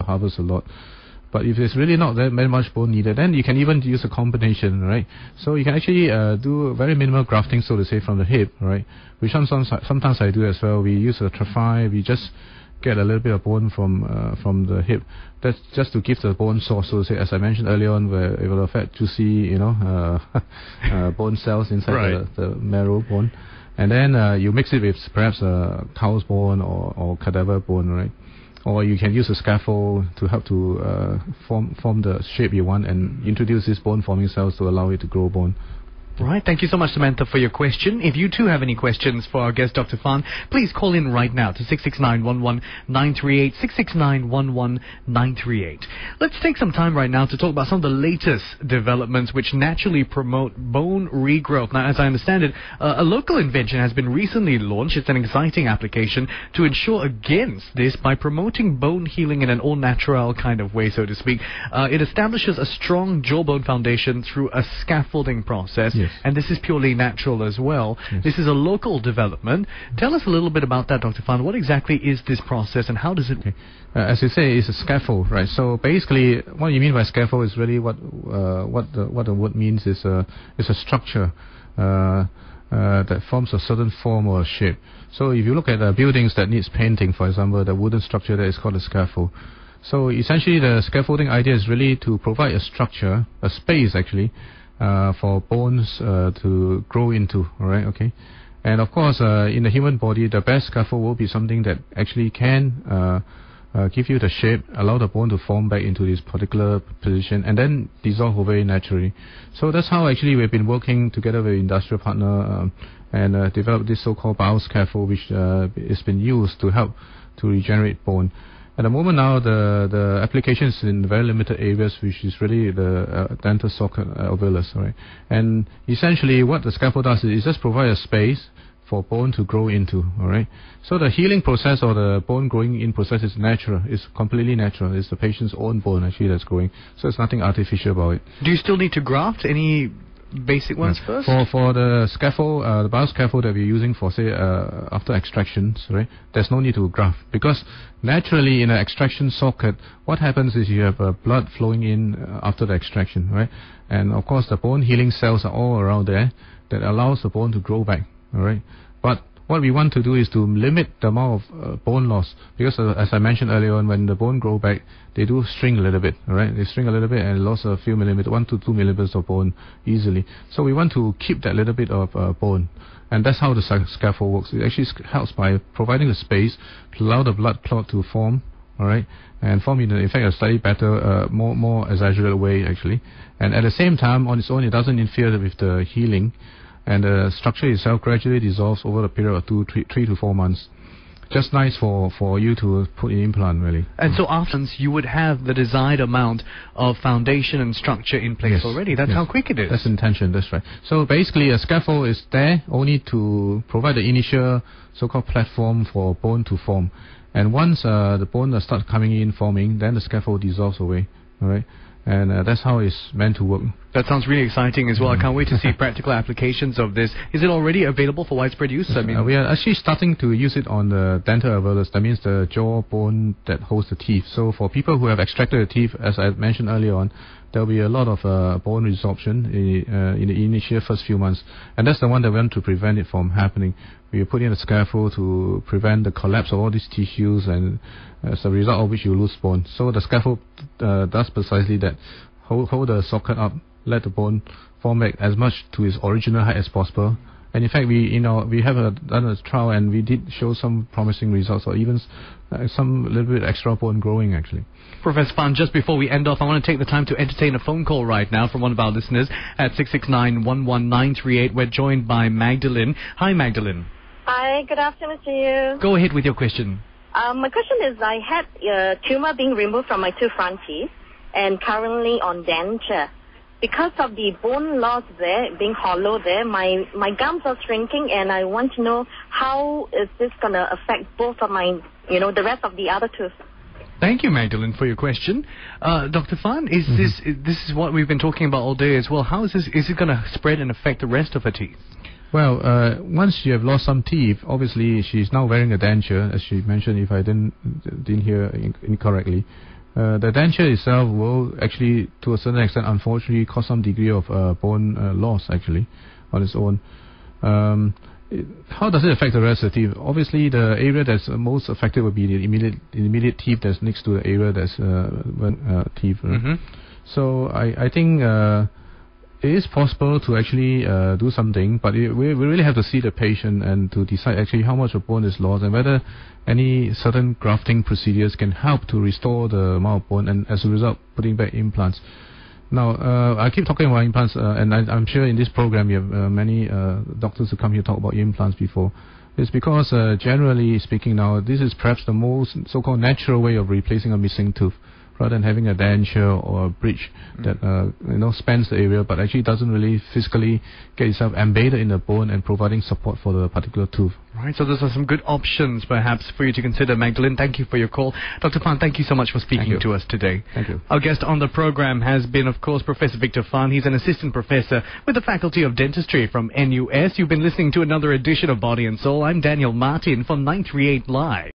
harbors a lot. But if there's really not that very much bone needed, then you can even use a combination, right? So you can actually do very minimal grafting, so to say, from the hip, right? Which sometimes I do as well. We use a traphi, we just get a little bit of bone from the hip. That's just to give the bone source, so to say, as I mentioned earlier on, where it will affect juicy, bone cells inside the marrow bone. And then you mix it with perhaps a cow's bone or cadaver bone, right? Or you can use a scaffold to help to form the shape you want and introduce these bone-forming cells to allow it to grow bone. Right, thank you so much, Samantha, for your question. If you too have any questions for our guest, Dr. Fan, please call in right now to 669-11938, 669-11938. Let's take some time right now to talk about some of the latest developments which naturally promote bone regrowth. Now, as I understand it, a local invention has been recently launched. It's an exciting application to ensure against this by promoting bone healing in an all-natural kind of way, so to speak. It establishes a strong jawbone foundation through a scaffolding process. Yes. And this is purely natural as well. Yes. This is a local development. Tell us a little bit about that, Dr. Fan. What exactly is this process and how does it... Okay. As you say, it's a scaffold, right? So basically, what you mean by scaffold is really what the word means is a structure that forms a certain form or shape. So if you look at buildings that needs painting, for example, the wooden structure that is called a scaffold. So essentially, the scaffolding idea is really to provide a structure, a space actually, for bones to grow into, alright, okay? And of course, in the human body, the best scaffold will be something that actually can give you the shape, allow the bone to form back into this particular position, and then dissolve very naturally. So that's how actually we've been working together with industrial partner and developed this so-called bioscaffold, which has been used to help to regenerate bone. At the moment now, the application is in very limited areas, which is really the dental socket alveolus, right? And essentially, what the scaffold does is just provide a space for bone to grow into, all right? So the healing process or the bone growing in process is natural. It's completely natural. It's the patient's own bone actually that's growing. So it's nothing artificial about it. Do you still need to graft any basic ones first? For the scaffold, the bioscaffold that we're using for, say, after extractions, right? There's no need to graft because naturally in an extraction socket, what happens is you have blood flowing in after the extraction, right? And of course, the bone healing cells are all around there that allows the bone to grow back, all right? But what we want to do is to limit the amount of bone loss because as I mentioned earlier on, when the bone grow back, they do shrink a little bit, alright? They shrink a little bit and lost a few millimeters, 1 to 2 millimeters of bone easily. So we want to keep that little bit of bone. And that's how the scaffold works. It actually helps by providing a space to allow the blood clot to form, alright? And form in fact a slightly better, more exaggerated way actually. And at the same time, on its own, it doesn't interfere with the healing. And the structure itself gradually dissolves over a period of 3 to 4 months. Just nice for you to put an implant, really. And so afterwards, you would have the desired amount of foundation and structure in place already. That's how quick it is. That's the intention, that's right. So basically, a scaffold is there only to provide the initial so-called platform for bone to form. And once the bone starts coming in, forming, then the scaffold dissolves away, all right? And that's how it's meant to work. That sounds really exciting as well. I can't wait to see practical applications of this. Is it already available for widespread use? I mean, we are actually starting to use it on the dental alveolus. That means the jaw bone that holds the teeth. So for people who have extracted the teeth, as I mentioned earlier on, there will be a lot of bone resorption in the initial first few months. And that's the one that we want to prevent it from happening. We put in a scaffold to prevent the collapse of all these tissues, and as a result of which you lose bone. So the scaffold does precisely that. Hold the socket up, let the bone form back as much to its original height as possible. And in fact, we have done a trial and we did show some promising results, or even some little bit extra bone growing actually. Professor Fan, just before we end off, I want to take the time to entertain a phone call right now from one of our listeners at 669-11938. We're joined by Magdalene. Hi, Magdalene. Hi, good afternoon to you. Go ahead with your question. My question is, I had a tumor being removed from my 2 front teeth and currently on denture. Because of the bone loss there, being hollow there, my gums are shrinking, and I want to know how is this going to affect both of my, the rest of the other tooth. Thank you, Magdalene, for your question. Dr. Fan, is this is what we've been talking about all day as well. How is this? Is it going to spread and affect the rest of her teeth? Well, once you have lost some teeth, obviously she's now wearing a denture, as she mentioned, if I didn't hear incorrectly. The denture itself will actually, to a certain extent, unfortunately, cause some degree of bone loss actually on its own. How does it affect the rest of the teeth? Obviously, the area that's most affected would be the immediate teeth that's next to the area that's teeth. So I think it is possible to actually do something, but we really have to see the patient and to decide actually how much of bone is lost and whether any certain grafting procedures can help to restore the amount of bone and as a result putting back implants. Now, I keep talking about implants, and I'm sure in this program you have many doctors who come here talk about implants before. It's because, generally speaking now, this is perhaps the most so-called natural way of replacing a missing tooth, rather than having a denture or a bridge that spans the area, but actually doesn't really physically get itself embedded in the bone and providing support for the particular tooth. Right, so those are some good options perhaps for you to consider. Magdalene, thank you for your call. Dr. Fan, thank you so much for speaking to us today. Thank you. Our guest on the program has been, of course, Professor Victor Fan. He's an assistant professor with the Faculty of Dentistry from NUS. You've been listening to another edition of Body and Soul. I'm Daniel Martin from 938 Live.